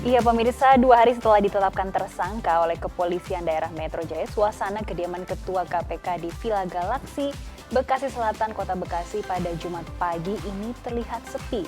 Iya pemirsa, 2 hari setelah ditetapkan tersangka oleh Kepolisian Daerah Metro Jaya, suasana kediaman Ketua KPK di Villa Galaksi, Bekasi Selatan, Kota Bekasi pada Jumat pagi ini terlihat sepi.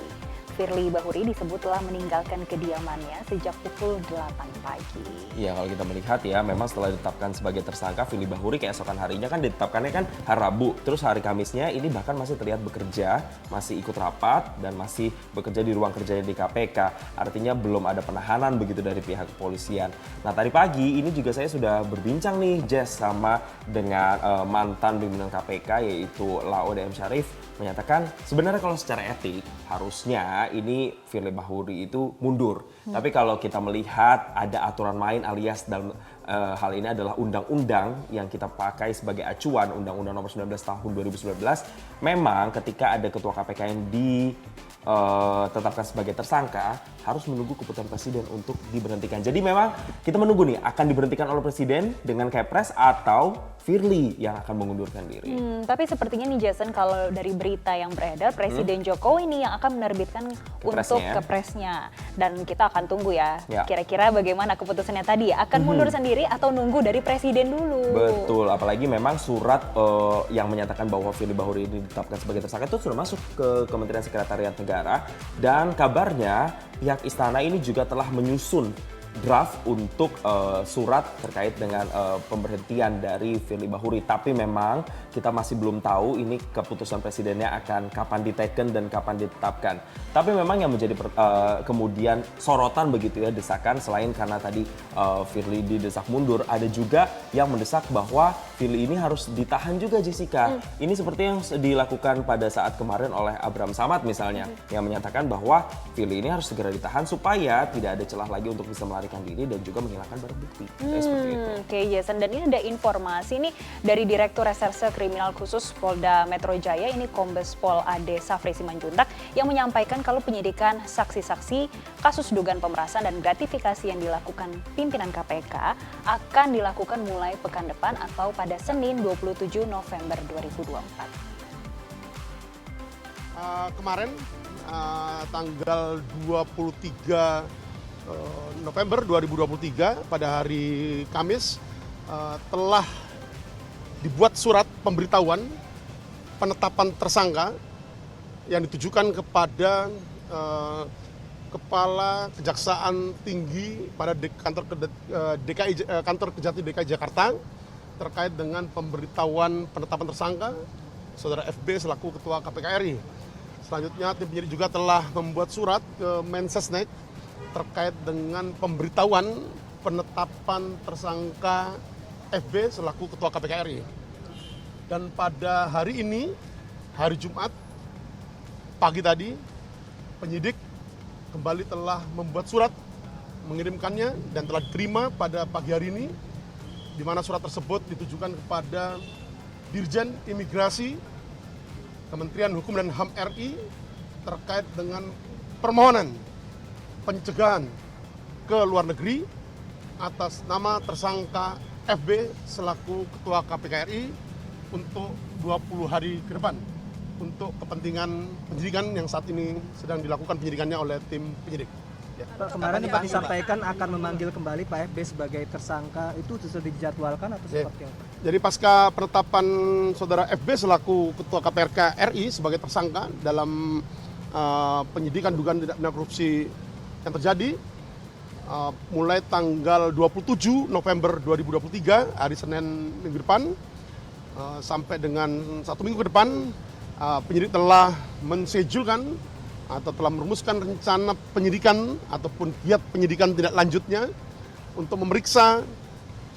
Firly Bahuri disebut telah meninggalkan kediamannya sejak pukul 8 pagi. Iya, kalau kita melihat ya, memang setelah ditetapkan sebagai tersangka, Firly Bahuri keesokan harinya kan ditetapkannya kan hari Rabu. Terus hari Kamisnya ini bahkan masih terlihat bekerja, masih ikut rapat, dan masih bekerja di ruang kerjanya di KPK. Artinya belum ada penahanan begitu dari pihak kepolisian. Nah tadi pagi ini juga saya sudah berbincang nih, Jess, sama dengan mantan pimpinan KPK yaitu Laode M. Syarif, menyatakan sebenarnya kalau secara etik harusnya ini Firly Bahuri itu mundur. Tapi kalau kita melihat ada aturan main alias dalam hal ini adalah undang-undang yang kita pakai sebagai acuan, Undang-Undang Nomor 19 Tahun 2019, memang ketika ada ketua KPK yang ditetapkan sebagai tersangka harus menunggu keputusan presiden untuk diberhentikan. Jadi memang kita menunggu nih akan diberhentikan oleh presiden dengan Kepres atau Firly yang akan mengundurkan diri. Tapi sepertinya nih Jason, kalau dari berita yang beredar, Presiden Jokowi ini yang akan menerbitkan untuk Kepresnya. Dan kita akan tunggu ya, kira-kira bagaimana keputusannya tadi. Akan mundur sendiri atau nunggu dari Presiden dulu? Betul, apalagi memang surat yang menyatakan bahwa Firly Bahuri ini ditetapkan sebagai tersangka itu sudah masuk ke Kementerian Sekretariat Negara. Dan kabarnya pihak istana ini juga telah menyusun draft untuk surat terkait dengan pemberhentian dari Firly Bahuri. Tapi memang kita masih belum tahu ini keputusan presidennya akan kapan diteken dan kapan ditetapkan. Tapi memang yang menjadi kemudian sorotan begitu ya, desakan selain karena tadi Firly didesak mundur, ada juga yang mendesak bahwa Firly ini harus ditahan juga, Jessica. Ini seperti yang dilakukan pada saat kemarin oleh Abraham Samad misalnya, yang menyatakan bahwa Firly ini harus segera ditahan supaya tidak ada celah lagi untuk bisa melarikan diri dan juga menghilangkan barang bukti. Seperti itu. Oke, Jason. Dan ini ada informasi nih dari Direktur Reserse Kriminal Khusus Polda Metro Jaya, ini Kombes Pol Ade Safri Simanjuntak, yang menyampaikan kalau penyidikan saksi-saksi kasus dugaan pemerasan dan gratifikasi yang dilakukan pimpinan KPK akan dilakukan mulai pekan depan atau pada Senin 27 November 2024. Kemarin tanggal 23 November 2023 pada hari Kamis telah dibuat surat pemberitahuan penetapan tersangka yang ditujukan kepada Kepala Kejaksaan Tinggi pada kantor Kejati DKI Jakarta terkait dengan pemberitahuan penetapan tersangka Saudara FB selaku Ketua KPK RI. Selanjutnya tim penyidik juga telah membuat surat ke Mensesnek terkait dengan pemberitahuan penetapan tersangka FB selaku Ketua KPK RI. Dan pada hari ini, hari Jumat, pagi tadi, penyidik kembali telah membuat surat, mengirimkannya dan telah diterima pada pagi hari ini, di mana surat tersebut ditujukan kepada Dirjen Imigrasi Kementerian Hukum dan HAM RI terkait dengan permohonan pencegahan ke luar negeri atas nama tersangka FB selaku Ketua KPK RI untuk 20 hari ke depan untuk kepentingan penyidikan yang saat ini sedang dilakukan penyidikannya oleh tim penyidik. Pak, kemarin Pak disampaikan akan memanggil kembali Pak FB sebagai tersangka, itu sudah dijadwalkan atau seperti apa? Jadi pasca penetapan Saudara FB selaku Ketua KPK RI sebagai tersangka dalam penyidikan dugaan tindak pidana korupsi yang terjadi mulai tanggal 27 November 2023 hari Senin minggu depan sampai dengan 1 minggu ke depan, penyidik telah menskedulkan atau telah merumuskan rencana penyidikan ataupun giat penyidikan tindak lanjutnya untuk memeriksa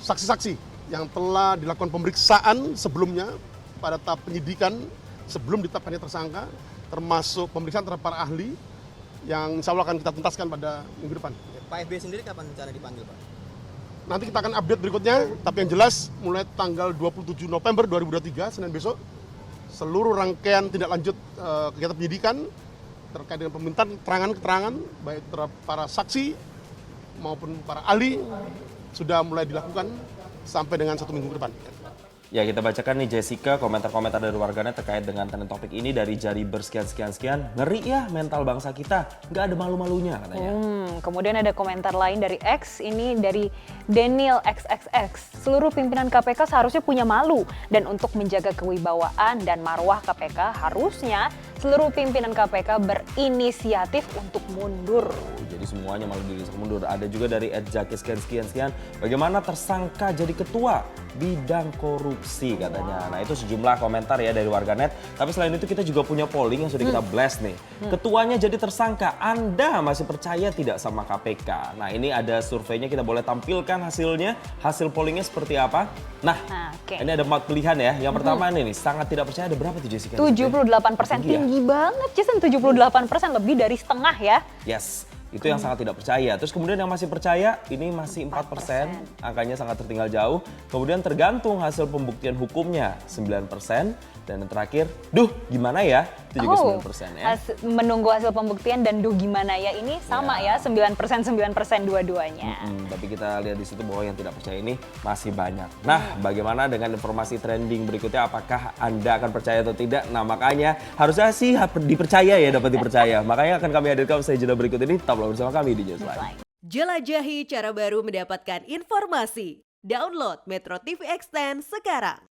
saksi-saksi yang telah dilakukan pemeriksaan sebelumnya pada tahap penyidikan sebelum ditetapkannya tersangka, termasuk pemeriksaan terhadap para ahli yang insya Allah akan kita tuntaskan pada minggu depan. Pak FB sendiri kapan rencana dipanggil, Pak? Nanti kita akan update berikutnya, tapi yang jelas mulai tanggal 27 November 2023, Senin besok, seluruh rangkaian tindak lanjut kegiatan penyidikan terkait dengan permintaan keterangan-keterangan baik terhadap para saksi maupun para ahli sudah mulai dilakukan sampai dengan 1 minggu ke depan. Ya, kita bacakan nih Jessica komentar-komentar dari warganet terkait dengan trending topik ini dari Jari bersekian-sekian-sekian. Ngeri ya mental bangsa kita, nggak ada malu-malunya katanya. Kemudian ada komentar lain dari X, ini dari Daniel XXX. Seluruh pimpinan KPK seharusnya punya malu, dan untuk menjaga kewibawaan dan marwah KPK harusnya seluruh pimpinan KPK berinisiatif untuk mundur. Jadi semuanya malu diri mundur. Ada juga dari @jaki sekian-sekian-sekian. Bagaimana tersangka jadi ketua bidang korupsi katanya. Nah itu sejumlah komentar ya dari warganet. Tapi selain itu kita juga punya polling yang sudah kita blast nih. Ketuanya jadi tersangka, Anda masih percaya tidak sama KPK? Nah ini ada surveinya, kita boleh tampilkan hasilnya. Hasil pollingnya seperti apa? Nah, oke. ini ada 4 pilihan ya. Yang pertama ini nih, sangat tidak percaya, ada berapa tuh Jessica? 78%, Tinggi ya? tinggi banget Jason, 78%, lebih dari setengah ya. Yes, itu yang sangat tidak percaya. Terus kemudian yang masih percaya ini masih 4%, angkanya sangat tertinggal jauh. Kemudian tergantung hasil pembuktian hukumnya 9%. Dan yang terakhir, duh gimana ya? Itu juga 9% ya. Menunggu hasil pembuktian dan duh gimana ya, ini sama ya 9% dua-duanya. Tapi kita lihat di situ bahwa yang tidak percaya ini masih banyak. Nah, bagaimana dengan informasi trending berikutnya? Apakah Anda akan percaya atau tidak? Nah, makanya harusnya sih dipercaya ya, dapat dipercaya. Makanya akan kami hadirkan usai jeda berikut ini. Tetaplah bersama kami di Newsline. Jelajahi cara baru mendapatkan informasi. Download Metro TV Extend sekarang.